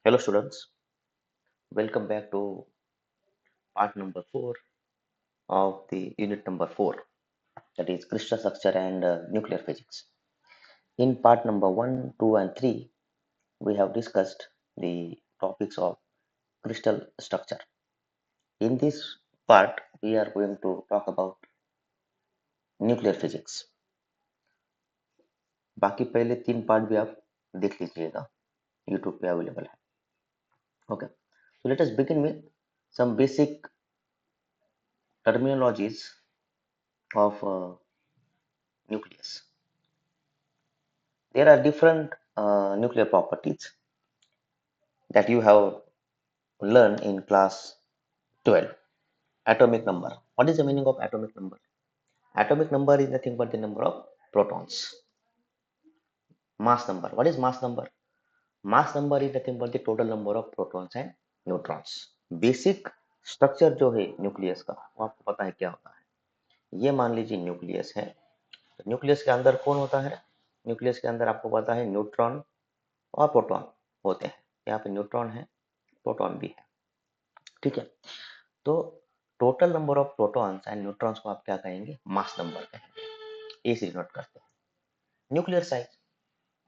Hello students, welcome back to part number 4 of the unit number 4, that is crystal structure and nuclear physics. In part number 1, 2 and 3 we have discussed the topics of crystal structure. In this part we are going to talk about nuclear physics. बाकी पहले 3 part भी आप देख लीजिएगा, YouTube पे available है. Okay, so let us begin with some basic terminologies of nucleus. There are different nuclear properties that you have learned in class 12. Atomic number. What is the meaning of atomic number? Atomic number is nothing but the number of protons. Mass number. What is mass number? Mass number is nothing but the total number of protons and neutrons. Basic structure जो है nucleus का वो आपको पता है क्या होता है. ये मान लीजिए न्यूक्लियस है. तो न्यूक्लियस के अंदर कौन होता है? न्यूक्लियस के अंदर आपको पता है न्यूट्रॉन और प्रोटॉन होते हैं. यहाँ पे न्यूट्रॉन है, प्रोटॉन भी है. ठीक है, तो total number of protons and neutrons को आप क्या कहेंगे? मास नंबर कहेंगे. ए से डिनोट करते हैं. Nuclear size.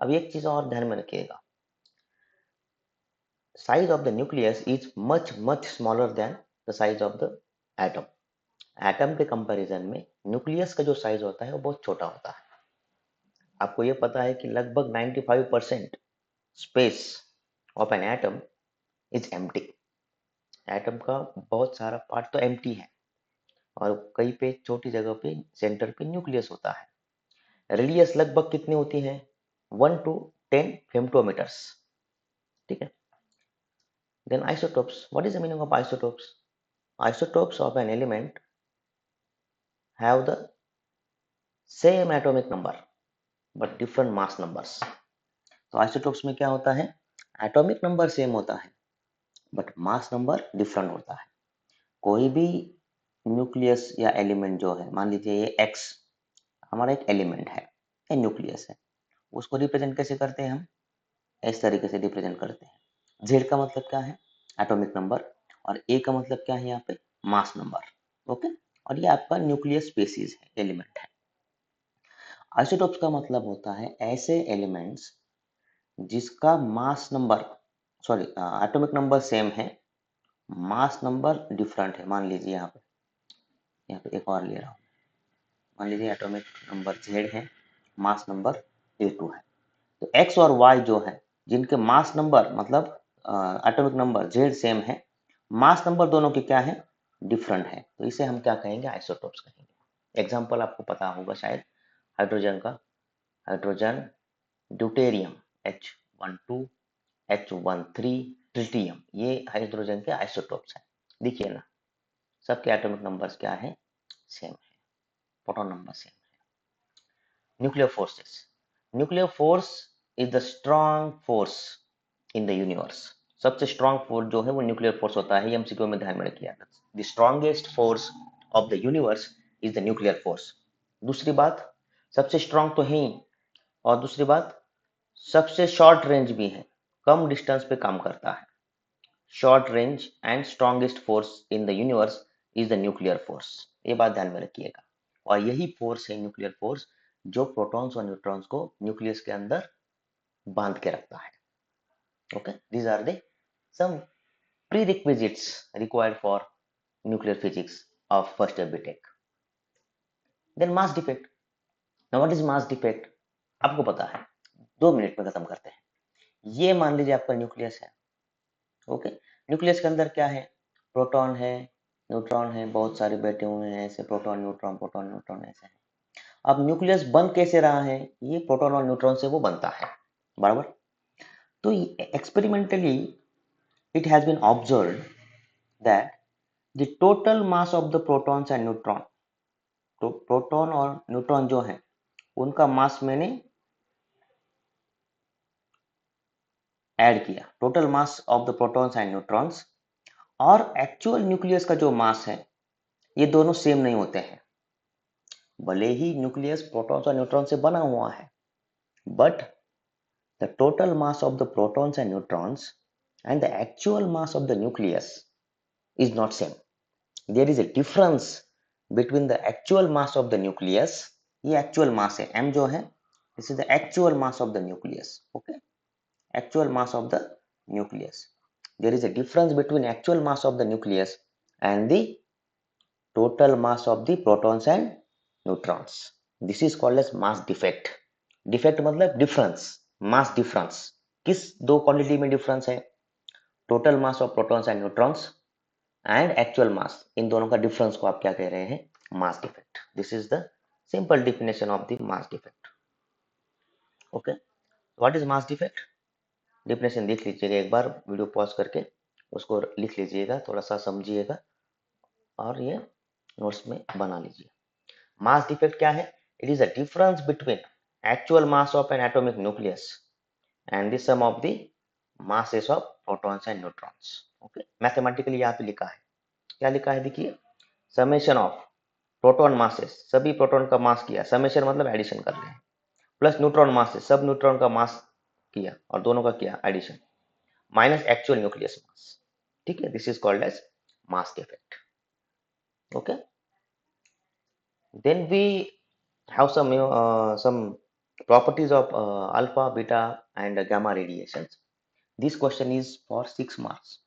अब एक चीज और ध्यान में रखिएगा, size of the nucleus is much much smaller than the size of the atom. Atom के कंपैरिजन में न्यूक्लियस का जो साइज होता है वो बहुत छोटा होता है. आपको ये पता है कि लगभग 95% space of an atom is empty. Atom का बहुत सारा पार्ट तो एम्प्टी है और कहीं पे छोटी जगह पे सेंटर पे न्यूक्लियस होता है. रेडियस लगभग कितनी होती है? 1 to 10 फेम्टोमीटर्स. ठीक है. Then isotopes. What is the meaning of isotopes? Isotopes of an element have the same atomic number but different mass numbers. तो आइसोटोप्स में क्या होता है? एटॉमिक नंबर सेम होता है बट मास नंबर डिफरेंट होता है. कोई भी न्यूक्लियस या एलिमेंट जो है, मान लीजिए ये एक्स हमारा एक एलिमेंट है, ये न्यूक्लियस है, उसको रिप्रेजेंट कैसे करते हैं हम? इस तरीके से रिप्रेजेंट करते हैं. जेड का मतलब क्या है? Atomic number. और ए का मतलब क्या है यहाँ पे? Mass number. ओके, और ये आपका न्यूक्लियस स्पीसीज है, एलिमेंट है. आइसोटोप्स का मतलब होता है ऐसे एलिमेंट्स जिसका mass number, sorry, atomic number same है, मास नंबर डिफरेंट है. मान लीजिए यहाँ पे एक और ले रहा हूँ. मान लीजिए एटॉमिक नंबर जेड है, मास नंबर ए2 है. तो एक्स और वाई जो है, जिनके मास नंबर मतलब एटॉमिक नंबर जेड सेम है, मास नंबर दोनों के क्या है? डिफरेंट है. तो इसे हम क्या कहेंगे? आइसोटोप्स कहेंगे. एग्जांपल आपको पता होगा शायद, हाइड्रोजन का, hydrogen, deuterium H12, H13, tritium, ये हाइड्रोजन के आइसोटोप्स हैं. देखिए ना, सबके एटॉमिक नंबर्स क्या है? सेम है, प्रोटॉन नंबर सेम है. Nuclear forces. Nuclear force is the strong force in the universe. सबसे स्ट्रॉन्ग फोर्स जो है वो न्यूक्लियर फोर्स होता है. ये एमसीक्यू में ध्यान में रखिए. The strongest force of the universe is the nuclear force. दूसरी बात, सबसे स्ट्रॉन्ग तो है ही, और दूसरी बात सबसे शॉर्ट रेंज भी है, कम डिस्टेंस पे काम करता है. Short range and strongest force in the universe is the nuclear force. ये बात ध्यान में रखिएगा. और यही फोर्स है न्यूक्लियर फोर्स जो प्रोटॉन्स और न्यूट्रॉन्स को न्यूक्लियस के अंदर बांध के रखता है. Okay, these are the some prerequisites required for nuclear physics of first year BTech. Then mass defect. Now what is mass defect? आपको पता है, 2 मिनट में खत्म करते हैं. ये मान लीजिए आपका न्यूक्लियस है. ओके, न्यूक्लियस के अंदर क्या है? प्रोटॉन है, न्यूट्रॉन है, बहुत सारे बैठे हुए हैं ऐसे, प्रोटॉन न्यूट्रॉन ऐसे है. अब न्यूक्लियस बन कैसे रहा है? ये प्रोटॉन और न्यूट्रॉन से वो बनता है, बराबर. तो experimentally it has been observed that the total mass of the protons and neutron, तो प्रोटॉन और न्यूट्रॉन जो है उनका मास मैंने ऐड किया, total mass of the protons and neutrons, और एक्चुअल न्यूक्लियस का जो मास है ये दोनों सेम नहीं होते हैं. भले ही न्यूक्लियस प्रोटॉन्स और न्यूट्रॉन से बना हुआ है, but the total mass of the protons and neutrons and the actual mass of the nucleus is not same. There is a difference between the actual mass of the nucleus. ये actual mass है, m जो है, this is the actual mass of the nucleus. Okay, actual mass of the nucleus. There is a difference between actual mass of the nucleus and the total mass of the protons and neutrons. This is called as mass defect. Defect मतलब difference, mass difference. किस दो quantity में difference है? Total mass of protons and neutrons and actual mass, इन दोनों का difference को आप क्या कह रहे हैं? Mass defect. This is the simple definition of the mass defect. Okay, what is mass defect? Definition देख लीजिएगा एक बार, वीडियो पॉज करके उसको लिख लीजिएगा, थोड़ा सा समझिएगा और ये नोट्स में बना लीजिए. मास डिफेक्ट क्या है? It is a difference between actual mass of an atomic nucleus and the sum of the masses of protons and neutrons. Okay, mathematically यहाँ पे लिखा है, क्या लिखा है देखिए, समेशन ऑफ प्रोटॉन मासेस, सभी प्रोटॉन का मास किया, समेशन मतलब एडिशन कर रहे हैं, प्लस न्यूट्रॉन मासेस, सब न्यूट्रॉन का मास किया और दोनों का किया addition, minus actual nucleus mass. ठीक है, this is called as mass effect. Okay, then we have some properties of alpha, beta and gamma radiations. This question is for 6 marks.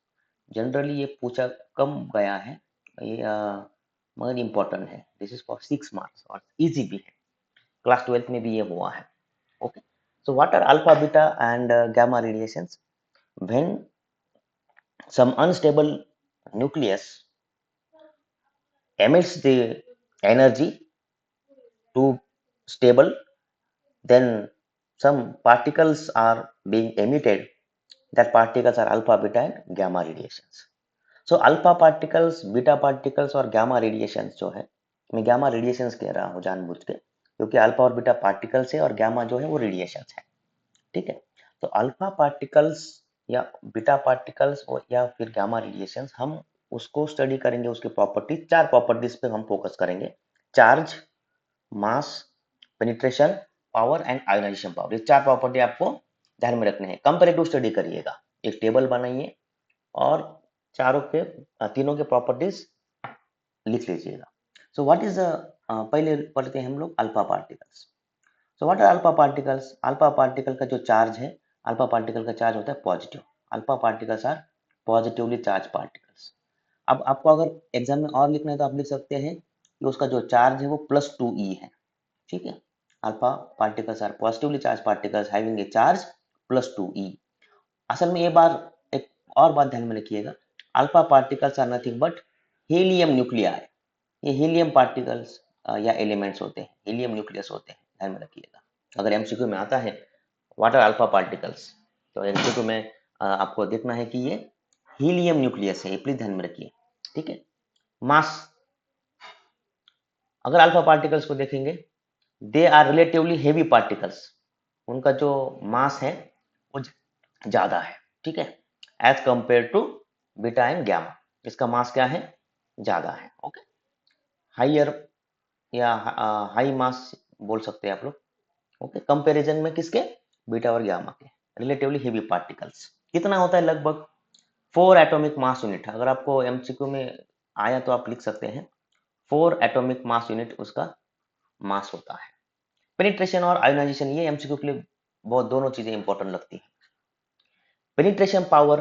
Generally ये पूछा कम गया है, ये मगर इम्पोर्टेंट है. दिस इज फॉर 6 मार्क्स और इजी भी है, क्लास 12 में भी ये हुआ है. Okay, so what are alpha, beta and gamma radiations? When some unstable nucleus emits the energy to stable, then some particles are being emitted. That particles are alpha, beta and gamma radiations. So alpha particles, beta particles और gamma radiations जो है, मैं gamma radiations कह रहा हूँ जानबूझ के, क्योंकि अल्फा और बीटा पार्टिकल्स है और गामा जो है वो रेडिएशंस है. ठीक है, तो अल्फा पार्टिकल्स या बीटा पार्टिकल्स और या फिर गामा रेडिएशंस, हम उसको स्टडी करेंगे, उसकी प्रॉपर्टीज, 4 प्रॉपर्टीज पे हम फोकस करेंगे: charge, mass, penetration, power and ionization power. ये 4 प्रॉपर्टी आपको ध्यान में रखने हैं. कंपैरेटिव स्टडी करिएगा, एक टेबल बनाइए और चारों के तीनों के प्रॉपर्टीज लिख लीजिएगा. सो व्हाट इज पहले पढ़ते हैं हम लोग alpha particles. So what are alpha particles? Alpha particle का जो चार्ज है, अल्फा पार्टिकल का चार्ज होता है positive. Alpha particles are positively charge particles. अब आपको अगर एग्जाम में और लिखना है तो आप लिख सकते हैं कि उसका जो चार्ज है वो +2e है. ठीक है, alpha particles are positively charge particles having a charge +2e. असल में ये बार एक और बात ध्यान में रखिएगा, alpha particles are nothing but helium nuclei. ये हीलियम पार्टिकल्स या एलिमेंट्स होते हैं, हीलियम न्यूक्लियस होते हैं, ध्यान में रखिएगा. अगर एमसीक्यू में आता है व्हाट आर अल्फा पार्टिकल्स, तो एमसीक्यू में आपको देखना है कि ये हीलियम न्यूक्लियस है, ये प्लीज ध्यान में रखिए. ठीक है, मास, अगर अल्फा पार्टिकल्स को देखेंगे, they are relatively heavy particles. उनका जो मास है वो ज्यादा है. ठीक है, as compare to beta and gamma, इसका मास क्या है? ज्यादा है. ओके, हाइयर या हाई मास बोल सकते हैं आप लोग. ओके, कंपैरिजन में किसके? बीटा और गामा के. रिलेटिवली हेवी पार्टिकल्स कितना होता है? लगभग 4 एटॉमिक मास यूनिट. अगर आपको एमसीक्यू में आया तो आप लिख सकते हैं 4 एटॉमिक मास यूनिट उसका मास होता है. पेनिट्रेशन और आयोनाइजेशन, ये एमसीक्यू के लिए बहुत दोनों चीजें इंपॉर्टेंट लगती है. Penetration power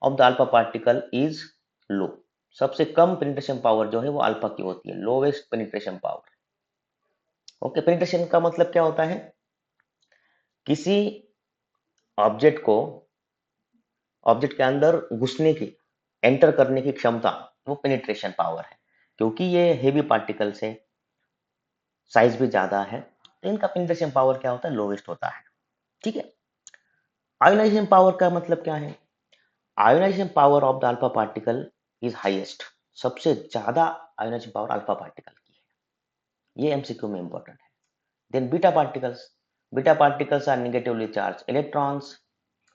of the alpha particle is low. सबसे कम पेनिट्रेशन पावर जो है वो अल्फा की होती है, lowest penetration power. Okay, penetration का मतलब क्या होता है? किसी ऑब्जेक्ट को, ऑब्जेक्ट के अंदर घुसने की, एंटर करने की क्षमता, वो पेनिट्रेशन पावर है. क्योंकि ये हेवी पार्टिकल्स है, साइज भी ज्यादा है, तो इनका पेनिट्रेशन पावर क्या होता है? लोवेस्ट होता है. ठीक है, आयोनाइजेशन पावर का मतलब क्या है? Ionization power of the alpha particle is highest. सबसे ज्यादा आयोनाइजेशन पावर अल्फा पार्टिकल की है, ये एमसीक्यू में इंपॉर्टेंट है. Then beta particles, beta particles are negatively charge electrons.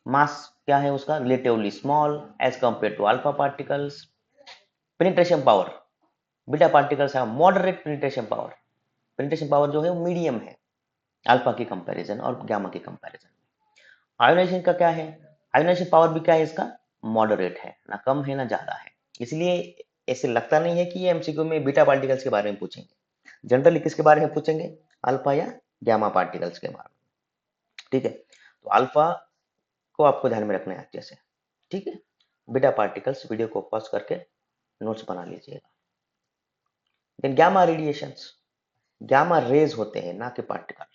Mass क्या है उसका? Relatively small as compare to alpha particles. Penetration power, beta particles have moderate penetration power. Penetration power जो है वो मीडियम है अल्फा की कंपैरिजन और गामा की कंपैरिजन. आयोनाइजेशन का क्या है? आयोनाइजेशन पावर भी क्या है इसका? मॉडरेट है, ना कम है ना ज्यादा है। इसलिए ऐसे लगता नहीं है कि ये एमसीक्यू में बीटा पार्टिकल्स के बारे में पूछेंगे। जनरली किसके बारे में पूछेंगे? अल्फा या गामा पार्टिकल्स के बारे में। ठीक है, तो अल्फा को आपको ध्यान में रखना है अच्छे से। ठीक है, बीटा पार्टिकल्स वीडियो को पॉज करके नोट्स बना लीजिएगा। Then gamma radiations, gamma rays होते हैं ना कि particle,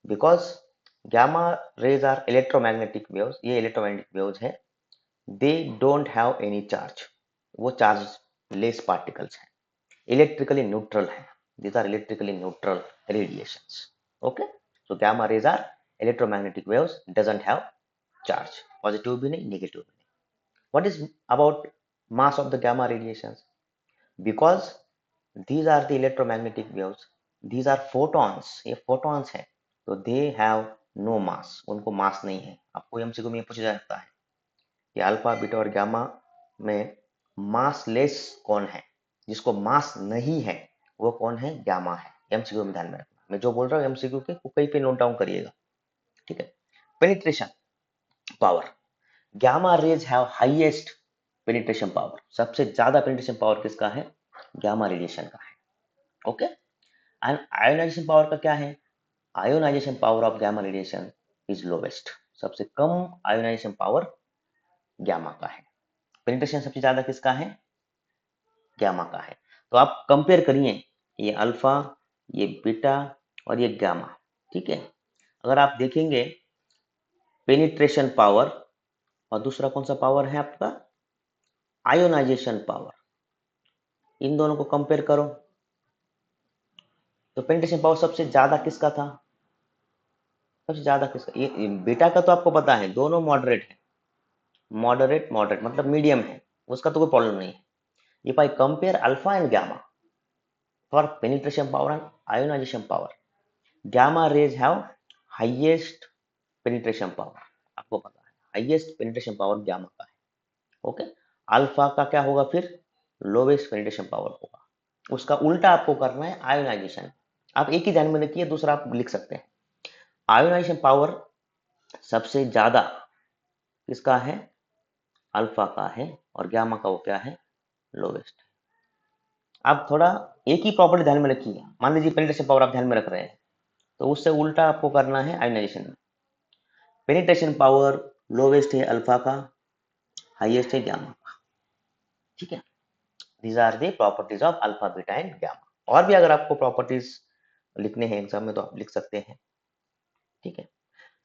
because gamma rays are electromagnetic waves, ये इलेक्ट्रोमैग्नेटिक वेव्स है। They don't have any charge, वो चार्ज लेस पार्टिकल्स हैं, इलेक्ट्रिकली न्यूट्रल है। these are electrically neutral radiations. Okay, so gamma rays are electromagnetic waves, doesn't have charge, positive भी नहीं negative भी नहीं। What is about mass of the gamma radiations? Because these are the electromagnetic waves, these are photons, ये photons हैं, तो they have no mass, उनको mass नहीं है। आपको एमसीक्यू में पूछा जाता है कि अल्फा बीटा और गामा में मास लेस कौन है, जिसको मास नहीं है वो कौन है? गामा है। एमसीक्यू में ध्यान में रखना, मैं जो बोल रहा हूँ एमसीक्यू के कहीं पे नोट डाउन करिएगा। ठीक है, penetration power, gamma rays have highest penetration power, सबसे ज्यादा पेनिट्रेशन पावर किसका है? गामा रेडिएशन का है। ओके, एंड आयोनाइजेशन पावर का क्या है? Ionization power of gamma radiation is lowest, सबसे कम आयोनाइजेशन पावर गामा का है। पेनिट्रेशन सबसे ज्यादा किसका है? गामा का है। तो आप कंपेयर करिए, ये अल्फा, ये बीटा और ये गामा। ठीक है, अगर आप देखेंगे पेनिट्रेशन पावर और दूसरा कौन सा पावर है आपका? आयोनाइजेशन पावर, इन दोनों को कंपेयर करो तो पेनिट्रेशन पावर सबसे ज्यादा किसका था? सबसे ज्यादा किसका? ये बीटा का तो आपको पता है, दोनों मॉडरेट है, मॉडरेट मॉडरेट मतलब मीडियम है, उसका तो कोई प्रॉब्लम नहीं है। If I compare alpha and gamma for penetration power and ionization power, gamma rays have highest penetration power, आपको पता है हाईएस्ट पेनिट्रेशन पावर गामा का है। ओके, अल्फा का क्या होगा फिर? लोवेस्ट पेनिट्रेशन पावर होगा। उसका उल्टा आपको करना है आयोनाइजेशन। आप एक ही ध्यान में रखिए, दूसरा आप लिख सकते हैं। आयोनाइजेशन पावर सबसे ज्यादा किसका है? अल्फा का है, और गामा का वो क्या है? लोवेस्ट। आप थोड़ा एक ही प्रॉपर्टी ध्यान में रखिए, मान लीजिए पेनिट्रेशन पावर आप ध्यान में रख रहे हैं, तो उससे उल्टा आपको करना है आयोनाइजेशन में। पेनिट्रेशन पावर लोवेस्ट है अल्फा का, हाईएस्ट है गामा का। ठीक है, these are the properties of alpha beta and gamma. और भी अगर आपको प्रॉपर्टीज लिखने हैं एग्जाम में तो आप लिख सकते हैं। ठीक है,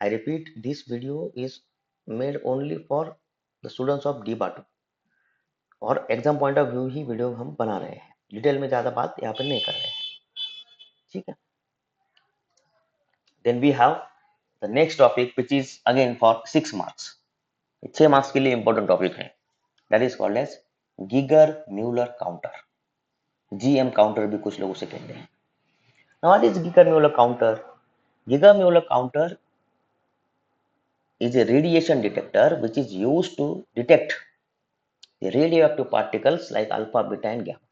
I repeat, this video is made only for the students of D बाटू, और exam point of view he video हम बना रहे हैं, डिटेल में ज्यादा बात यहाँ पे नहीं कर रहे हैं। ठीक है, then we have the next topic which is again for 6 marks, 6 marks के लिए इंपॉर्टेंट टॉपिक है, that is called as Geiger Muller counter, GM counter भी कुछ लोग उसे कहते हैं। Now what is Geiger Muller counter? Geiger Muller counter is a radiation detector which is used to detect the radioactive particles like alpha, beta and gamma.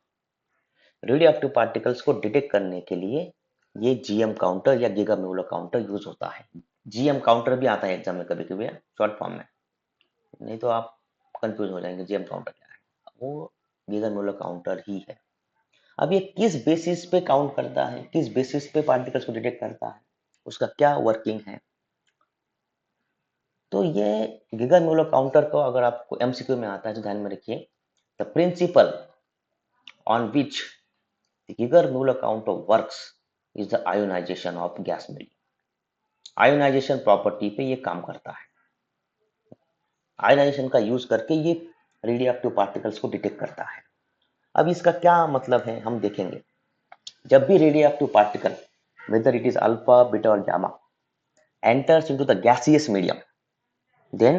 Radioactive particles को detect करने के लिए ये जीएम काउंटर या giga Muller counter use होता है। GM counter भी आता है एग्जाम में कभी कभी शॉर्ट फॉर्म में, नहीं तो आप कंफ्यूज हो जाएंगे जीएम काउंटर क्या है। वो गीगा म्यूलर काउंटर ही है। अब ये किस बेसिस पे काउंट करता है, किस बेसिस पे पार्टिकल्स को डिटेक्ट करता है, उसका क्या वर्किंग है? तो ये गीगर म्यूलर काउंटर को अगर आपको एमसीक्यू में आता है तो ध्यान में रखिए, the principle on which the Geiger Muller counter works is the ionization of gas medium. Ionization property पे ये काम करता है, आयोनाइजेशन का यूज करके ये रेडियोएक्टिव पार्टिकल्स को डिटेक्ट करता है। अब इसका क्या मतलब है हम देखेंगे। जब भी radioactive particle, whether it is alpha beta और gamma, enters into the gaseous medium, then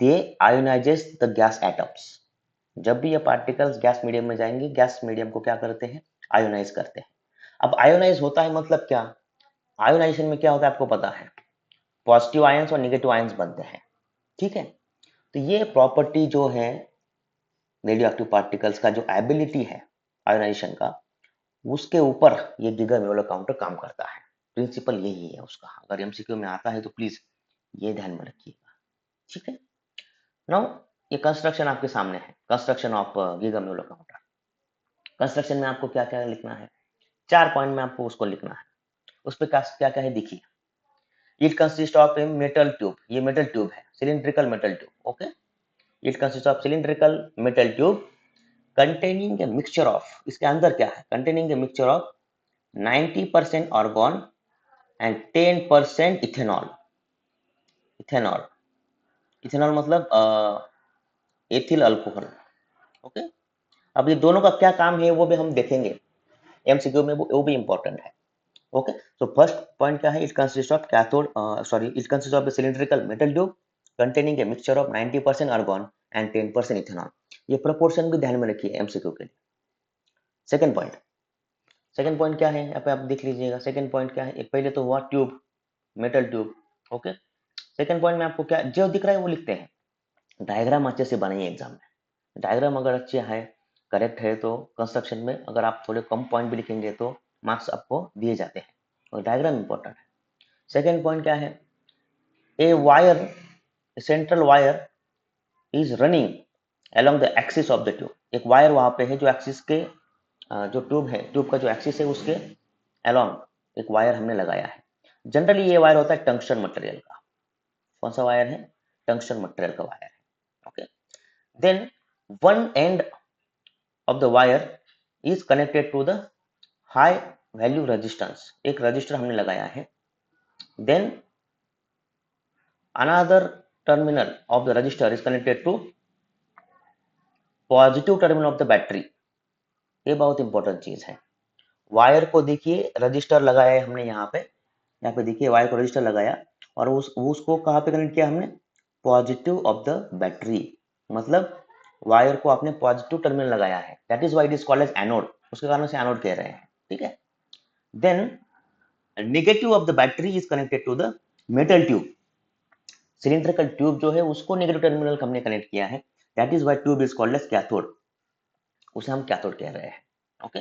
they ionizes the gas atoms। जब भी ये पार्टिकल्स गैस मीडियम में जाएंगे, गैस मीडियम को क्या करते हैं? आयोनाइज करते हैं। अब आयोनाइज होता है मतलब क्या? आयोनाइजेशन में क्या होता है आपको पता है, पॉजिटिव आयंस और नेगेटिव आयंस बनते हैं। ठीक है, तो ये प्रॉपर्टी जो है रेडियो एक्टिव पार्टिकल्स का, जो एबिलिटी है आयोनाइजेशन का, उसके ऊपर ये गीगर म्यूलर काउंटर काम करता है। प्रिंसिपल यही है उसका, अगर एमसीक्यू में आता है तो प्लीज ये ध्यान में रखिएगा। ठीक है, नाउ ये कंस्ट्रक्शन आपके सामने है, कंस्ट्रक्शन ऑफ गीगा म्यूलर काउंटर। कंस्ट्रक्शन में आपको क्या क्या लिखना है, 4 पॉइंट में आपको उसको लिखना है। उस पर क्या क्या है देखिए। It consist of a metal tube, ये मेटल ट्यूब है, cylindrical metal tube. Okay, it consist of cylindrical metal tube containing a mixture of, इसके अंदर क्या है, containing a mixture of 90% argon and 10% ethanol. Ethanol, ethanol मतलब ethyl alcohol. Okay, अब ये दोनों का क्या काम है वो भी हम देखेंगे एमसीक्यू में, वो भी इंपॉर्टेंट है। ओके, so फर्स्ट पॉइंट क्या है, it consist of cathode sorry it consist of a cylindrical metal tube containing a mixture of 90% argon and 10% ethanol. ये प्रोपोर्शन भी ध्यान में रखिए एमसीक्यू के लिए। सेकंड पॉइंट, सेकंड पॉइंट क्या है यहाँ पे आप देख लीजिएगा। सेकंड पॉइंट क्या है, एक पहले तो हुआ tube, metal tube. Okay, second point में आपको क्या जो दिख रहा है वो लिखते हैं। डायग्राम अच्छे से बनाइए एग्जाम में, डायग्राम अगर अच्छे है, करेक्ट है, तो कंस्ट्रक्शन में अगर आप थोड़े कम पॉइंट भी लिखेंगे तो मार्क्स आपको दिए जाते हैं, और डायग्राम इंपॉर्टेंट है। सेकेंड पॉइंट क्या है, a wire, central wire is running along the axis of the tube. एक वायर वहां पे है जो एक्सिस के जो ट्यूब है, ट्यूब का जो एक्सिस है उसके along एक वायर हमने लगाया है। जनरली ये वायर होता है टंक्स्टन मटेरियल का। कौन सा वायर है, टंक्स्टन मटेरियल का वायर है। Okay, then one end of the wire is connected to the high value resistance, एक रजिस्टर हमने लगाया है। Then another terminal of the resistor is connected to positive terminal of the battery. ये बहुत important चीज है। Wire को देखिए, रजिस्टर लगाया है हमने यहाँ पे देखिए वायर को रजिस्टर लगाया, और उसको कहाँ पे कनेक्ट किया हमने, पॉजिटिव ऑफ द बैटरी। मतलब वायर को आपने पॉजिटिव टर्मिनल लगाया है, that is why it is called as anode, उसके कारण से एनोड कह रहे हैं। ठीक है, then negative of the battery is connected to the metal tube. Cylindrical tube जो है उसको नेगेटिव टर्मिनल हमने कनेक्ट किया है, that is why tube is called as cathode, उसे हम कैथोड कह रहे हैं। ओके,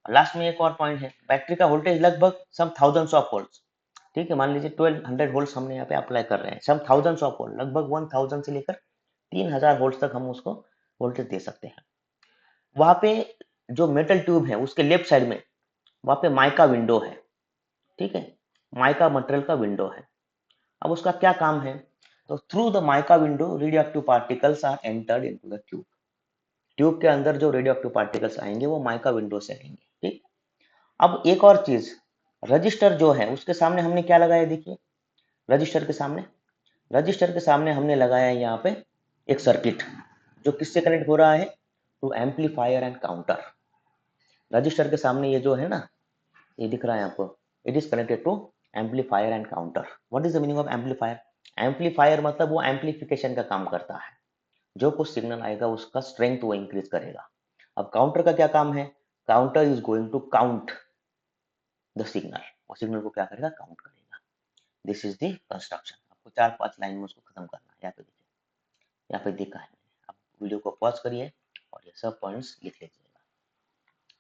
लास्ट में एक और पॉइंट है, बैटरी का वोल्टेज लगभग सम थाउजेंड्स ऑफ वोल्ट्स। ठीक है, मान लीजिए 1200 वोल्ट्स हमने यहाँ पे अप्लाई कर रहे हैं, सम थाउजेंड्स ऑफ वोल्ट, लगभग 1000 से लेकर 3000 वोल्ट तक हम उसको वोल्टेज दे सकते हैं। वहां पे जो मेटल ट्यूब है उसके लेफ्ट साइड में वहां पे माइका विंडो है। ठीक है, माइका मटेरियल का विंडो है। अब उसका क्या काम है, तो through the mica window radio active particles are entered into the tube. Tube के अंदर जो रेडियो एक्टिव पार्टिकल्स आएंगे वो माइका विंडो से आएंगे। ठीक, अब एक और चीज, रजिस्टर जो है उसके सामने हमने क्या लगाया, देखिए रजिस्टर के सामने हमने लगाया है यहाँ पे एक सर्किट, जो किससे कनेक्ट हो रहा है, to amplifier and counter. Register के सामने ये जो है ना, ये दिख रहा है आपको, it is connected to amplifier and counter. What is the meaning of amplifier, amplifier मतलब वो एम्पलीफिकेशन का काम करता है, जो कुछ सिग्नल आएगा उसका स्ट्रेंथ वो इंक्रीज करेगा। अब काउंटर का क्या काम है, counter is going to count the signal, और सिग्नल को क्या करेगा, काउंट करेगा। This is the construction. आपको 4-5 लाइन में उसको खत्म करना है। यहाँ पे देखिए, यहाँ पे देखा है, आप वीडियो को पॉज करिए और ये सब पॉइंट्स लिख लीजिएगा।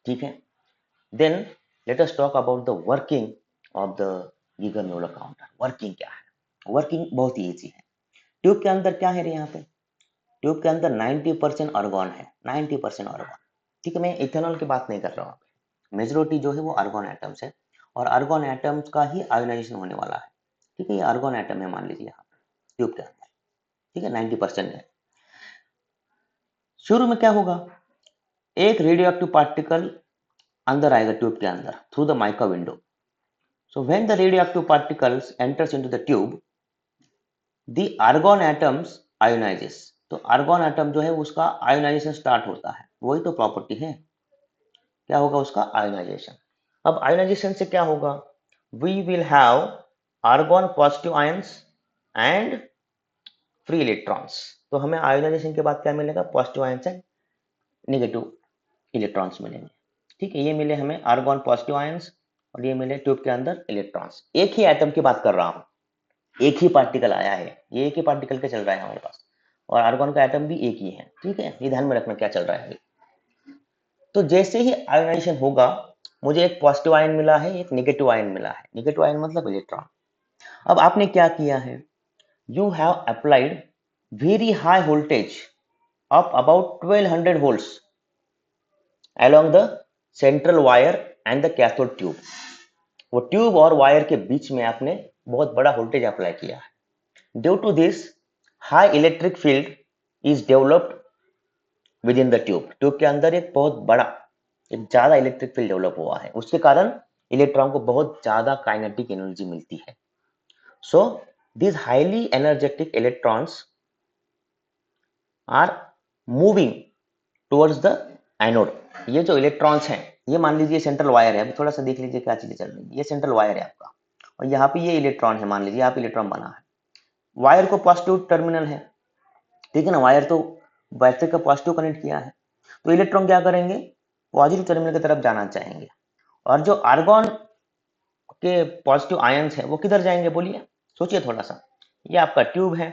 ठीक है, then let us talk about the working of the गीगा म्यूलर काउंटर। वर्किंग क्या है, वर्किंग बहुत ही ईजी है। ट्यूब के अंदर क्या है यहाँ पे, ट्यूब के अंदर 90% आर्गन है, 90% आर्गन। ठीक है, मैं इथेनॉल की बात नहीं कर रहा हूँ, मेजोरिटी जो है वो आर्गन एटम्स है, और आर्गन एटम्स का ही आयोनाइजेशन होने वाला है। ठीक है, ये आर्गन एटम है मान लीजिए यहाँ पे ट्यूब के अंदर। ठीक है, 90% है। शुरू में क्या होगा, एक रेडियो एक्टिव पार्टिकल अंदर आएगा ट्यूब के अंदर through the mica window. So when the radio active particles enters into the tube, the argon atoms ionizes. तो आर्गन एटम जो है उसका आयोनाइजेशन स्टार्ट होता है, वही तो प्रॉपर्टी है। क्या होगा उसका, आयोनाइजेशन। अब आयोनाइजेशन से क्या होगा, we will have argon positive ions and free electrons. तो हमें आयोनाइजेशन के बाद क्या मिलेगा, positive ions and negative electrons मिलेंगे। ठीक है, ये मिले हमें आर्गन पॉजिटिव आयंस, और ये मिले ट्यूब के अंदर इलेक्ट्रॉन्स। एक ही एटम की बात कर रहा हूं, एक ही पार्टिकल आया है, ये एक ही पार्टिकल के चल रहा है हमारे पास, और आर्गन का एटम भी एक ही है। ठीक है, ये ध्यान में रखना क्या चल रहा है अभी। तो जैसे ही आयोनाइजेशन होगा, मुझे एक पॉजिटिव आयन मिला है, एक नेगेटिव आयन मिला है। नेगेटिव आयन मतलब इलेक्ट्रॉन। अब आपने क्या किया है, you have applied very high voltage of about 1200 volts along the central wire and the cathode tube. वो ट्यूब और वायर के बीच में आपने बहुत बड़ा वोल्टेज अप्लाई किया है। Due to this high electric field is developed within the tube. Tube के अंदर एक बहुत बड़ा, एक ज्यादा इलेक्ट्रिक फील्ड डेवलप हुआ है, उसके कारण इलेक्ट्रॉन को बहुत ज्यादा काइनेटिक एनर्जी मिलती है। सो these highly energetic electrons are moving towards the anode। ये जो इलेक्ट्रॉन्स हैं, ये मान लीजिए सेंट्रल वायर है, अभी थोड़ा सा देख लीजिए क्या चीजें चल रही है। ये सेंट्रल वायर है आपका, और यहाँ पे ये इलेक्ट्रॉन है, मान लीजिए यहाँ पे इलेक्ट्रॉन बना है। वायर को पॉजिटिव टर्मिनल है, ठीक है ना, वायर तो बैटरी का पॉजिटिव कनेक्ट किया है, तो इलेक्ट्रॉन क्या करेंगे, पॉजिटिव टर्मिनल की तरफ जाना चाहेंगे। और जो आर्गॉन के पॉजिटिव आयंस है वो किधर जाएंगे, बोलिए, सोचिए थोड़ा सा। ये आपका ट्यूब है,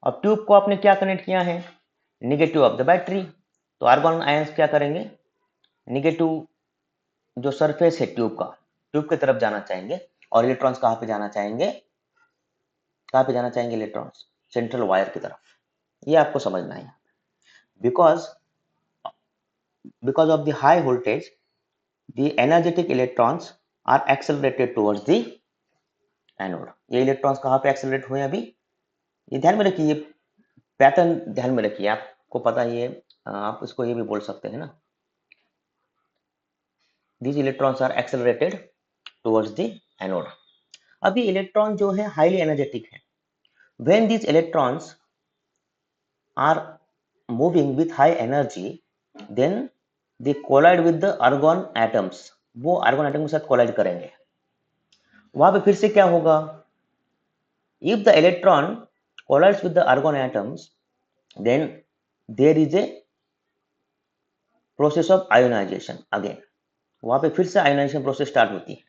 और ट्यूब को आपने क्या कनेक्ट किया है, निगेटिव ऑफ द बैटरी, तो आर्गॉन आयंस क्या करेंगे, निगेटिव जो सरफेस है ट्यूब का, ट्यूब की तरफ जाना चाहेंगे। और इलेक्ट्रॉन्स कहाँ पे जाना चाहेंगे, कहाँ पे जाना चाहेंगे इलेक्ट्रॉन्स, सेंट्रल वायर की तरफ। ये आपको समझना है। Because of the high voltage the energetic electrons are accelerated towards the anode. ये इलेक्ट्रॉन्स कहाँ पे एक्सेलरेट हुए अभी, ये ध्यान में रखिए, ये पैटर्न ध्यान में रखिए, आपको पता है ये, आप इसको ये भी बोल सकते हैं ना, these electrons are accelerated towards the anode। अब ये इलेक्ट्रॉन जो है हाईली एनर्जेटिक है। when these electrons are moving with high energy then they collide with the argon atoms। वो argon atom के साथ collide करेंगे। वहां पे फिर से क्या होगा, if the electron collides with the argon atoms then there is a process of ionization again। वहां पे फिर से आयोनाइजेशन प्रोसेस स्टार्ट होती है।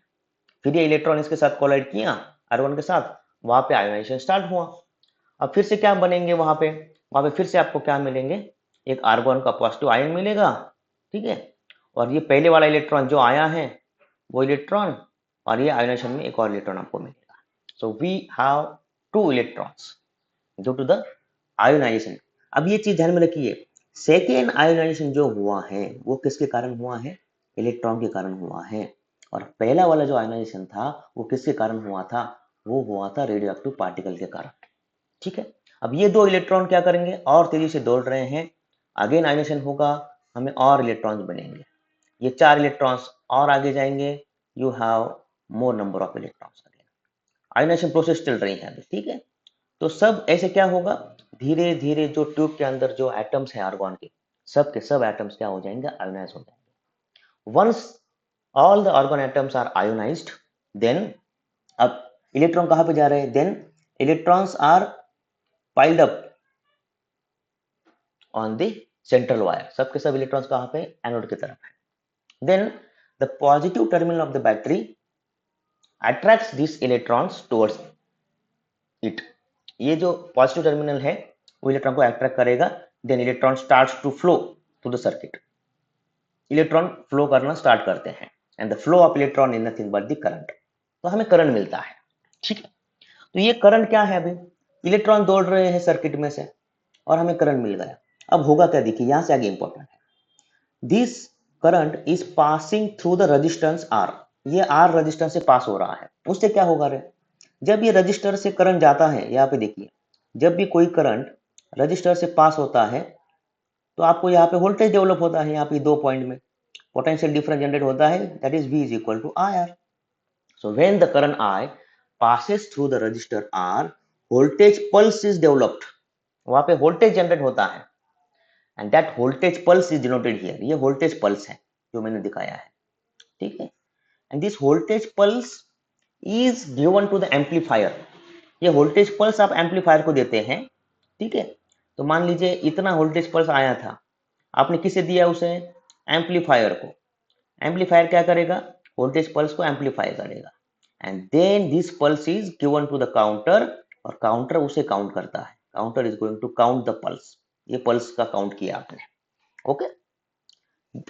फिर ये इलेक्ट्रॉन इसके साथ कोलाइड किया आर्गन के साथ, वहां पे आयोनाइजेशन स्टार्ट हुआ। अब फिर से क्या बनेंगे वहां पे फिर से आपको क्या मिलेंगे, एक आर्गन का पॉजिटिव आयन मिलेगा, ठीक है, और ये पहले वाला इलेक्ट्रॉन जो आया है वो इलेक्ट्रॉन, और ये आयोनाइजेशन में एक और इलेक्ट्रॉन आपको मिलेगा। So we have two electrons due to the ionization. अब ये चीज ध्यान में रखिए, सेकेंड आयोनाइजेशन जो हुआ है वो किसके कारण हुआ है, इलेक्ट्रॉन के कारण हुआ है। और पहला वाला जो आयोनाइजेशन था वो किसके कारण हुआ था, वो हुआ था रेडियो एक्टिव पार्टिकल के कारण, ठीक है। अब ये दो इलेक्ट्रॉन क्या करेंगे, और तेजी से दौड़ रहे हैं, अगेन आयोनाइजेशन होगा, हमें और इलेक्ट्रॉन्स बनेंगे, ये 4 इलेक्ट्रॉन्स और आगे जाएंगे, you have more number of electrons. Ionization process चल रही है, ठीक है। तो सब ऐसे क्या होगा, धीरे धीरे जो ट्यूब के अंदर जो एटम्स हैं आर्गॉन के सब एटम्स क्या हो जाएंगे, आयोनाइज हो जाएंगे। Once all the argon atoms are ionized then, अब इलेक्ट्रॉन कहां पे जा रहे हैं, then electrons are piled up on the central wire. सबके सब इलेक्ट्रॉन्स कहां पे, एनोड की तरफ है। Then the positive terminal of the battery attracts this electrons towards it. ये जो पॉजिटिव टर्मिनल है वो इलेक्ट्रॉन को अट्रैक्ट करेगा, then electron starts to flow through the circuit. Electron flow करना स्टार्ट करते हैं, and the flow of electron is nothing but the current. तो हमें करंट मिलता है, ठीक है। तो ये करंट क्या है, अभी इलेक्ट्रॉन दौड़ रहे हैं सर्किट में से और हमें करंट मिल गया। अब होगा क्या, देखिए यहां से आगे इंपॉर्टेंट है, this current is passing through the resistance R. ये आर रेजिस्टेंस से पास हो रहा है, उससे क्या होगा रे, जब ये रजिस्टर से करंट जाता है, यहाँ पे देखिए, जब भी कोई करंट रजिस्टर से पास होता है तो आपको यहाँ पे वोल्टेज डेवलप होता है, यहाँ पे 2 पॉइंट में पोटेंशियल डिफरेंस जनरेट होता है, that is V is equal to IR। So when the current I passes through the resistor R, voltage pulse is developed। वहां पे वोल्टेज जनरेट होता है, and that voltage pulse is denoted here. ये voltage pulse है जो मैंने दिखाया है, ठीक है। And this voltage pulse is given to the amplifier. ये वोल्टेज पल्स आप एम्पलीफायर को देते हैं, ठीक है। तो मान लीजिए इतना वोल्टेज पल्स आया था, आपने किसे दिया, उसे एम्पलीफायर को। एम्पलीफायर क्या करेगा, वोल्टेज पल्स को एम्पलीफाई करेगा, and then this pulse is given to the counter, और काउंटर उसे काउंट करता है। Counter is going to count the pulse. ये पल्स का काउंट किया आपने, ओके।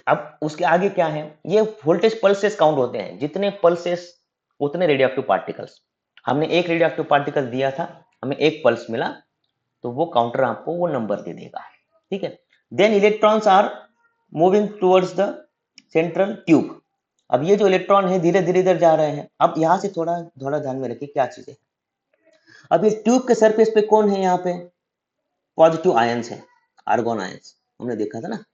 अब उसके आगे क्या है, ये वोल्टेज पल्सेस काउंट होते हैं, जितने पल्सेस उतने रेडियोएक्टिव पार्टिकल्स। हमने एक रेडियोएक्टिव पार्टिकल दिया था, हमें एक पल्स मिला, तो वो काउंटर आपको वो नंबर दे देगा, ठीक है। Then electrons are moving towards the central tube. अब ये जो इलेक्ट्रॉन है धीरे धीरे इधर जा रहे हैं। अब यहाँ से थोड़ा थोड़ा ध्यान में रखिए क्या चीजें। अब ये ट्यूब के सरफेस पे कौन है, यहाँ पे पॉजिटिव आयंस है, आर्गोन आयंस, हमने देखा था ना।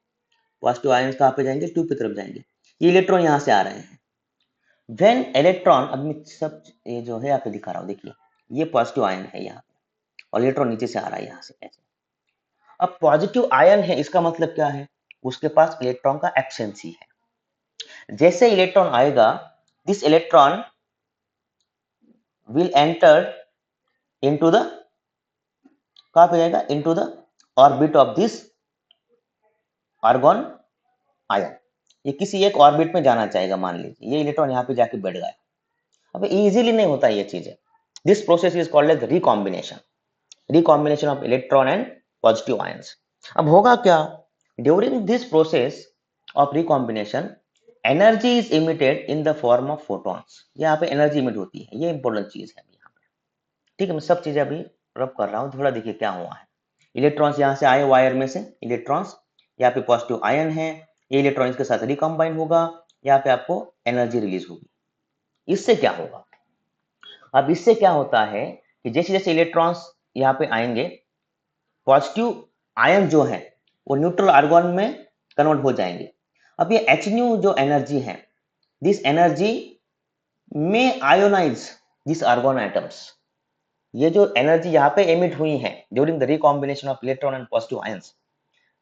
पॉजिटिव आयंस कहाँ पे जाएंगे, ट्यूब की तरफ जाएंगे। ये इलेक्ट्रॉन यहाँ से आ रहे हैं। व्हेन इलेक्ट्रॉन, अब मैं सब ये जो है यहाँ पे दिखा रहा हूँ, देखिए ये पॉजिटिव आयन है यहाँ पे, और इलेक्ट्रॉन नीचे से आ रहा है यहाँ से ऐसे। अब पॉजिटिव आयन है, इसका मतलब क्या है, उसके पास इलेक्ट्रॉन का एब्सेंसी है। जैसे इलेक्ट्रॉन आएगा, this electron will enter into the, कहाँ पे जाएगा, into the orbit of this argon ion. ये किसी एक ऑर्बिट में जाना चाहेगा, मान लीजिए ये इलेक्ट्रॉन यहाँ पे जाके बैठ गया। अब इजीली नहीं होता ये चीजें। This process is called as recombination of electron and positive ions. अब होगा क्या, during this process of recombination energy is emitted in the form of photons. यहाँ पे एनर्जी इमिट होती है, ये इंपॉर्टेंट चीज है यहाँ पे, ठीक है। मैं सब चीजें अभी रब कर रहा हूँ, थोड़ा देखिए क्या हुआ है। इलेक्ट्रॉन्स यहाँ से आए वायर में से, इलेक्ट्रॉन्स यहाँ पे पॉजिटिव आयन है, ये इलेक्ट्रॉन के साथ रिकॉम्बाइन होगा, यहाँ पे आपको एनर्जी रिलीज होगी। इससे क्या होगा, अब इससे क्या होता है कि जैसे जैसे इलेक्ट्रॉन्स यहाँ पे आएंगे, पॉजिटिव आयन जो है वो न्यूट्रल आर्गन में कन्वर्ट हो जाएंगे। अब ये एच न्यू जो एनर्जी है, दिस एनर्जी में आयोनाइज दिस आर्गन एटम्स। ये जो एनर्जी यहाँ पे एमिट हुई है during the recombination of electron and positive ions,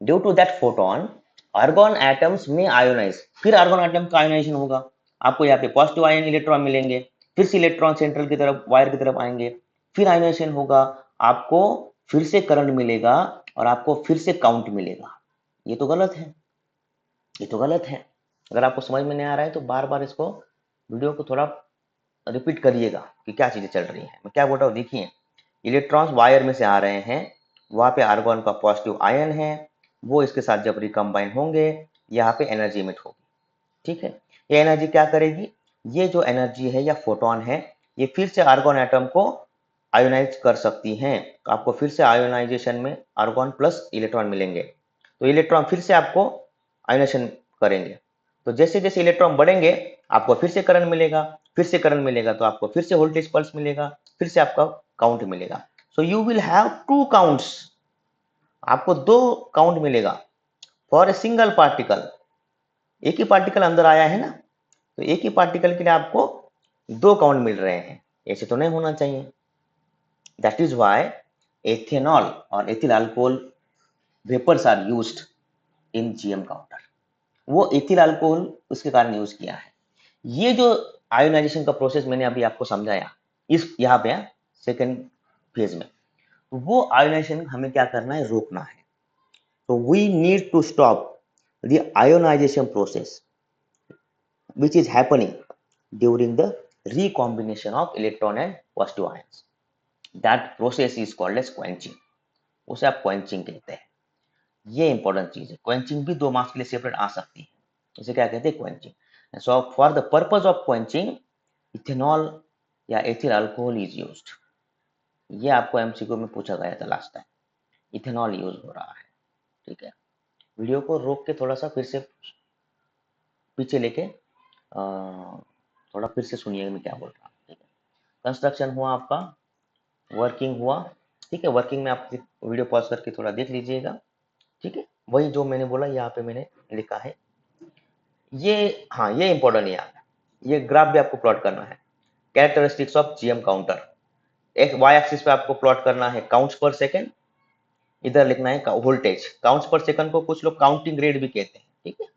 due to that photon argon atoms में आयोनाइज, फिर आर्गन एटम का आयोनाइजेशन होगा, आपको यहाँ पे पॉजिटिव आयन इलेक्ट्रॉन मिलेंगे, फिर से इलेक्ट्रॉन सेंट्रल की तरफ वायर की तरफ आएंगे, फिर आयोनाइजेशन होगा, आपको फिर से करंट मिलेगा और आपको फिर से काउंट मिलेगा। ये तो गलत है, ये तो गलत है। अगर आपको समझ में नहीं आ रहा है तो बार बार इसको वीडियो को थोड़ा रिपीट करिएगा कि क्या चीजें चल रही है। मैं क्या बोल रहा हूँ, देखिए इलेक्ट्रॉन्स वायर में से आ रहे हैं, वहां पे आर्गन का पॉजिटिव आयन है, वो इसके साथ जब रिकम्बाइन होंगे यहाँ पे एनर्जी इमिट होगी, ठीक है। ये एनर्जी क्या करेगी, ये जो एनर्जी है या फोटोन है, ये फिर से आर्गन एटम को आयोनाइज कर सकती हैं। तो आपको फिर से आयोनाइजेशन में आर्गन प्लस इलेक्ट्रॉन मिलेंगे, तो इलेक्ट्रॉन फिर से आपको आयोनाइजेशन करेंगे। तो जैसे जैसे इलेक्ट्रॉन बढ़ेंगे आपको फिर से करंट मिलेगा, फिर से करंट मिलेगा, तो आपको फिर से वोल्टेज पल्स मिलेगा, फिर से आपका काउंट मिलेगा। So you will have two counts, आपको दो काउंट मिलेगा फॉर ए सिंगल पार्टिकल। एक ही पार्टिकल अंदर आया है ना, तो एक ही पार्टिकल के लिए आपको दो काउंट मिल रहे हैं, ऐसे तो नहीं होना चाहिए। दैट इज वाई एथेनॉल और ethyl alcohol vapours are used in GM counter. वो एथिल अल्कोहल उसके कारण यूज किया है। ये जो आयोनाइजेशन का प्रोसेस मैंने अभी आपको समझाया, इस यहाँ पे सेकेंड फेज में, वो आयोनाइजेशन हमें क्या करना है, रोकना है। तो we need to stop the ionization process which is happening during the recombination of electron and positive ions. That process is called as quenching. उसे आप quenching कहते हैं। ये इंपॉर्टेंट चीज है। quenching भी दो मार्क्स के लिए सेपरेट आ सकती है, इसे क्या कहते हैं, quenching। So for the purpose of quenching ethanol या एथिल अल्कोहल इज यूज्ड। ये आपको एमसीक्यू में पूछा गया था लास्ट टाइम, इथेनॉल यूज हो रहा है, ठीक है। वीडियो को रोक के थोड़ा सा फिर से पीछे लेके थोड़ा फिर से सुनिए मैं क्या बोल रहा हूँ, ठीक है। कंस्ट्रक्शन हुआ आपका, वर्किंग हुआ, ठीक है। वर्किंग में आप वीडियो पॉज करके थोड़ा देख लीजिएगा, ठीक है। वही जो मैंने बोला यहाँ पे मैंने लिखा है ये, हाँ ये इंपॉर्टेंट है। ये ग्राफ भी आपको प्लॉट करना है, कैरेक्टरिस्टिक्स ऑफ जीएम काउंटर। एक वाई एक्सिस पे आपको प्लॉट करना है काउंट्स पर सेकेंड, इधर लिखना है वोल्टेज। काउंट्स पर सेकंड को कुछ लोग काउंटिंग रेट भी कहते हैं, ठीक है।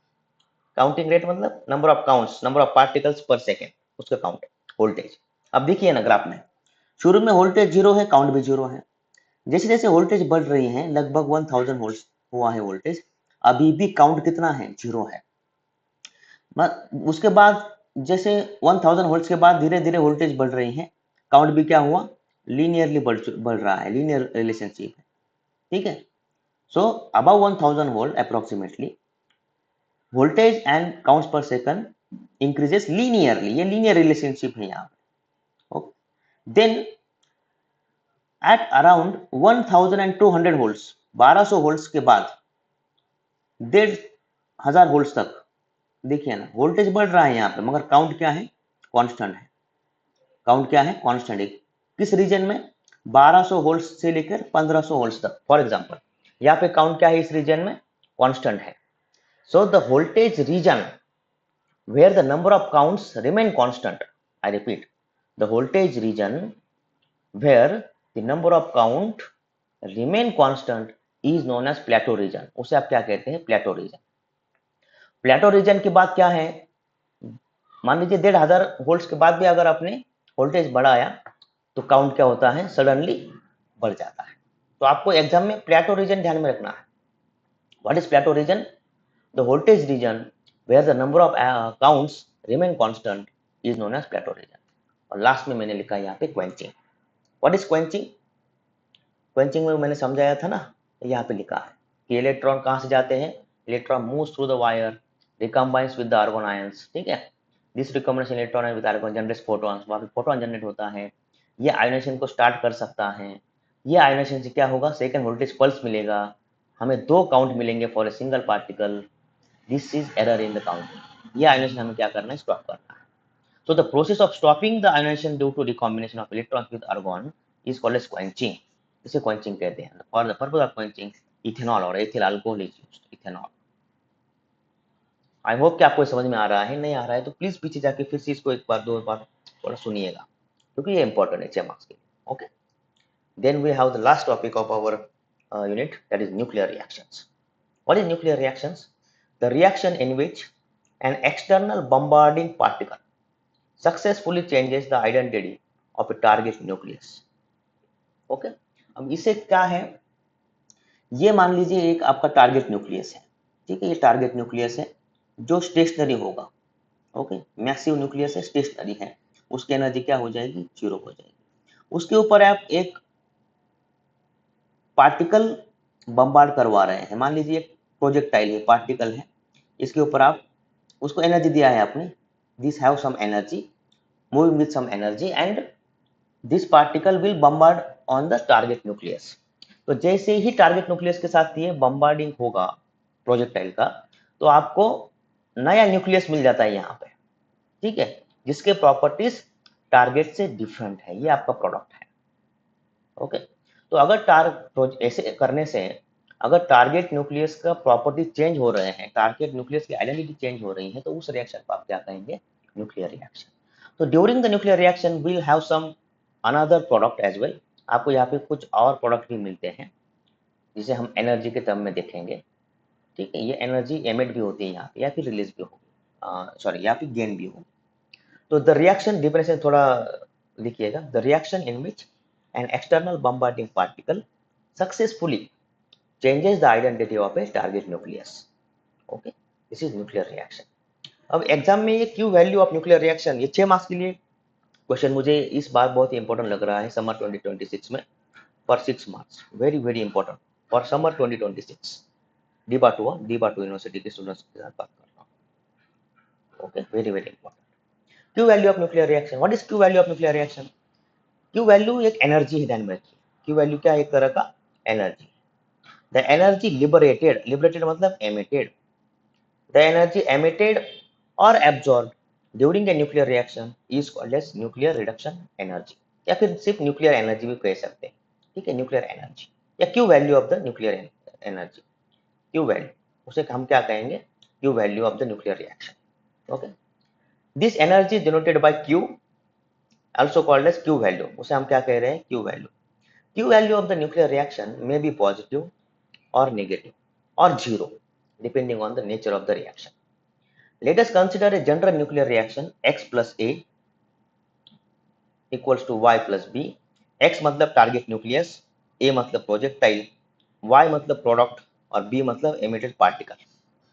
काउंटिंग रेट मतलब number of counts, number of particles पर सेकेंड, उसका काउंट है वोल्टेज। अब देखिए ना ग्राफ में, शुरू में वोल्टेज जीरो है, काउंट भी जीरो है। जैसे जैसे वोल्टेज बढ़ रही है, लगभग 1000 वोल्ट हुआ है वोल्टेज, अभी भी काउंट कितना है, जीरो है। उसके बाद जैसे 1000 वोल्ट के बाद धीरे धीरे वोल्टेज बढ़ रही है, काउंट भी क्या हुआ, लीनियरली बढ़ रहा है, लीनियर रिलेशनशिप है, ठीक है। So above 1000 volt approximately voltage and counts per second increases linearly, ये लीनियर रिलेशनशिप है यहाँ पे। Then at around 1200 volts, 1200 volts के बाद 1500 वोल्ट्स तक, देखिए ना वोल्टेज बढ़ रहा है यहाँ पे, मगर काउंट क्या है, कांस्टेंट है। काउंट क्या है, कांस्टेंट है। किस रीजन में, 1200 वोल्ट्स से लेकर 1500 वोल्ट्स तक। फॉर एग्जांपल यहाँ पे काउंट क्या है, इस रीजन में कांस्टेंट है। So the voltage region where the number of counts remain constant, I repeat, the voltage region where the number of count remain constant is known as plateau region। उसे आप क्या कहते हैं, प्लेटो रीजन। प्लेटो रीजन की बात क्या है, मान लीजिए 1500 वोल्ट्स के बाद भी अगर आपने वोल्टेज बढ़ाया तो काउंट क्या होता है, सडनली बढ़ जाता है। तो आपको एग्जाम में प्लेटो रीजन ध्यान में रखना है। What is plateau region, the voltage region where the number of counts remain constant is known as plateau region। और लास्ट में मैंने लिखा है यहाँ पे quenching. What is quenching, quenching में मैंने समझाया था ना, यहाँ पे लिखा है कि इलेक्ट्रॉन कहाँ से जाते हैं, electron moves through the wire, recombines with the argon ions, ठीक है। This recombination electron with argon generates photons, वहाँ पे फोटोन जनरेट होता है, ये आयोनेशन को स्टार्ट कर सकता है। ये आयोनेशन से क्या होगा, सेकंड वोल्टेज पल्स मिलेगा, हमें 2 काउंट मिलेंगे for a single particle. This is error in the counting. ये आयोनेशन हमें क्या करना है, स्टॉप करना है। So the process of stopping the ionization due to recombination of electrons with argon is called as quenching। इसे quenching कहते हैं। For the purpose of quenching, ethanol और ethyl alcohol is used। ethanol। I hope कि आपको समझ में आ रहा है, नहीं आ रहा है तो प्लीज पीछे जाके फिर से इसको एक बार 2 बार थोड़ा सुनिएगा, क्योंकि ये इंपॉर्टेंट है 6 मार्क्स के लिए। Okay, then we have the last topic of our unit, that is nuclear reactions। What is nuclear reactions? The reaction in which an external bombarding particle successfully changes the identity of a target nucleus। Okay, अब इसे क्या है, ये मान लीजिए एक आपका target nucleus है, ठीक है, ये टारगेट न्यूक्लियस है जो स्टेशनरी होगा। ओके, मैसिव न्यूक्लियस है, स्टेशनरी है, उसकी एनर्जी क्या हो जाएगी, 0 हो जाएगी। उसके ऊपर आप एक पार्टिकल बम्बार्ड करवा रहे हैं, मान लीजिए एक प्रोजेक्टाइल है, पार्टिकल है, इसके ऊपर आप उसको एनर्जी दिया है आपने, this have some energy, moving with some energy, and this particle will bombard on the target nucleus. तो जैसे ही टारगेट न्यूक्लियस के साथ ये बम्बार्डिंग होगा प्रोजेक्टाइल का, तो आपको नया न्यूक्लियस मिल जाता है यहाँ पे, ठीक है, जिसके प्रॉपर्टीज टारगेट से डिफरेंट है, ये आपका प्रोडक्ट है। ओके, तो अगर ऐसे करने से अगर टारगेट न्यूक्लियस का प्रॉपर्टी चेंज हो रहे हैं, टारगेट न्यूक्लियस की आइडेंटिटी चेंज हो रही है, तो उस रिएक्शन को आप क्या कहेंगे, न्यूक्लियर रिएक्शन। तो during the nuclear reaction will have some another product as well. आपको यहाँ पे कुछ और प्रोडक्ट भी मिलते हैं जिसे हम एनर्जी के टर्म में देखेंगे, ठीक है। ये एनर्जी एमिट भी होती है यहाँ पे, या फिर रिलीज भी होगी, सॉरी यहाँ पे गेन भी होगी। तो द रिएक्शन डिफरेंस थोड़ा लिखिएगा, the reaction in which an external bombarding particle successfully changes the identity of a target nucleus। okay, this is nuclear reaction। अब एग्जाम में ये Q value of nuclear reaction, ये 6 marks के लिए question मुझे इस बार बहुत ही इंपॉर्टेंट लग रहा है समर 2026 में, for 6 marks, very very important for summer 2026। डीबा टू यूनिवर्सिटी के स्टूडेंट्स के साथ बात कर रहा हूँ। Okay, very very important. Q value of nuclear reaction, what is Q value of nuclear reaction. Q value एक एनर्जी है, ध्यान में रखिए, क्यू वैल्यू क्या है, एक तरह का energy. The energy liberated, liberated मतलब emitted, the energy emitted or absorbed during a nuclear reaction is called as nuclear reduction energy, या फिर सिर्फ न्यूक्लियर एनर्जी भी कह सकते हैं, ठीक है, न्यूक्लियर एनर्जी या Q value of the nuclear energy. Q value, उसे हम क्या कहेंगे, Q value of the nuclear reaction. Okay, this energy is denoted by Q, also called as Q value, उसे हम क्या कह रहे हैं, Q value. Q value of the nuclear reaction may be positive और नेगेटिव और zero, depending on the nature of the reaction। Let us consider a general nuclear reaction x plus a equals to y plus b। x मतलब target nucleus, a मतलब projectile, y मतलब product और b मतलब emitted particle,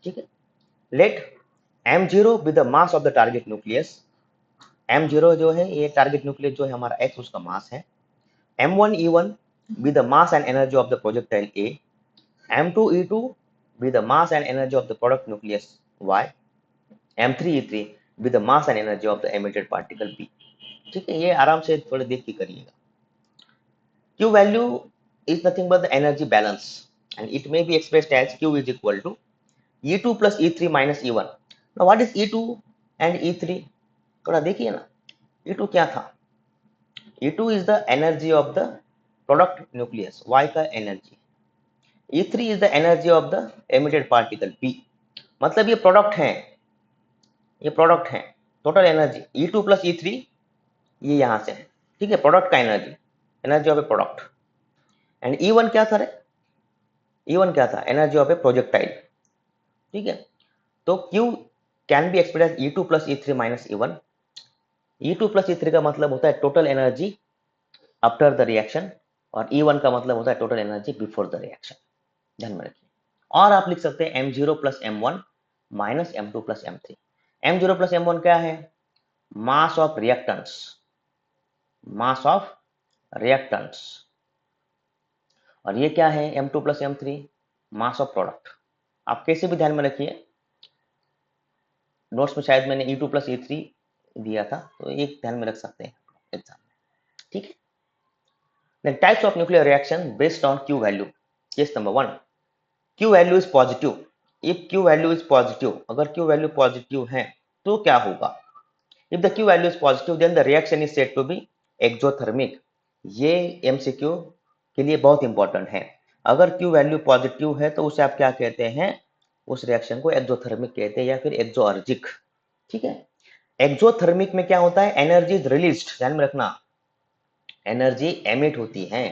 ठीक है। Let m0 be the mass of the target nucleus, m0 जो है ये टारगेट न्यूक्लियस जो है हमारा x, उसका मास है। m1 e1 B the mass and energy of the projectile a, m2 e2 B the mass and energy of the product nucleus y, M3E3 with the mass and energy of the emitted particle B। ठीक है, ये आराम से थोड़े देख के करिएगा। Q value is nothing but the energy balance, and it may be expressed as Q is equal to E2 plus E3 minus E1. Now what is E2 and E3? थोड़ा देखिए ना, E2 क्या था? E2 is the energy of the product nucleus, Y का energy. E3 is the energy of the emitted particle, P. मतलब ये product है, ये प्रोडक्ट है, total energy E2 plus E3 ये यहाँ से है, ठीक है, प्रोडक्ट का energy, energy of A product. And E1 क्या था रे? E1 क्या था? एनर्जी ऑफ ए प्रोजेक्टाइल, ठीक है। तो Q can be express as E2 plus E3 minus E1। E2 plus E3 का मतलब होता है total energy after the reaction, और E1 का मतलब होता है total energy before the reaction, ध्यान में रखिए। और आप लिख सकते हैं M0 plus M1 minus M2 plus M3। M0 plus M1 क्या है? Mass of reactants, mass of reactants. और ये क्या है? M2 plus M3, mass of product. आप कैसे भी ध्यान में रखिए, नोट्स में शायद मैंने E2 प्लस E3 दिया था, तो एक ध्यान में रख सकते हैं एग्जाम में, ठीक है। Then types of nuclear reaction based on Q value. Case number 1, Q value is positive. If Q value is positive, अगर Q value positive है तो क्या होगा? If the Q value is positive, then the reaction is said to be exothermic. ये MCQ के लिए बहुत important है। अगर Q वैल्यू पॉजिटिव है तो उसे आप क्या कहते हैं? उस रिएक्शन को एक्सोथर्मिक कहते हैं या फिर एक्सोअर्जिक, ठीक है। एक्सोथर्मिक में क्या होता है? एनर्जी इज रिलीज्ड, ध्यान में रखना, एनर्जी एमिट होती है।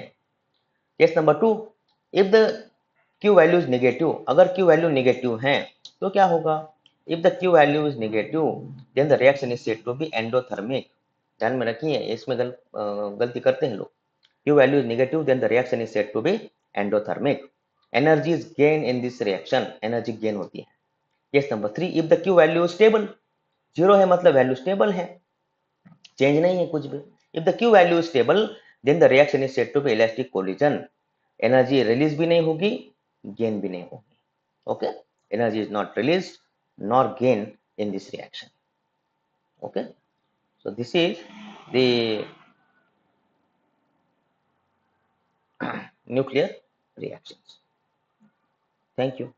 Case number 2, if the Q value is negative, अगर Q वैल्यू नेगेटिव है तो क्या होगा? If the Q value is negative, then the reaction is said to be endothermic. ध्यान में रखिए, इसमें गलती करते हैं लोग। Q value is negative, then the reaction is said to be endothermic. Energy is gained in this reaction, energy gain होती है। Case number 3, if the Q value is stable, zero है मतलब वैल्यू स्टेबल है, change नहीं है कुछ भी। If the Q value is stable, then the reaction is said to be elastic collision. Energy release भी नहीं होगी, गेन भी नहीं होगी, okay. Energy is not release nor gain in this reaction, okay. So this is the nuclear reactions. Thank you.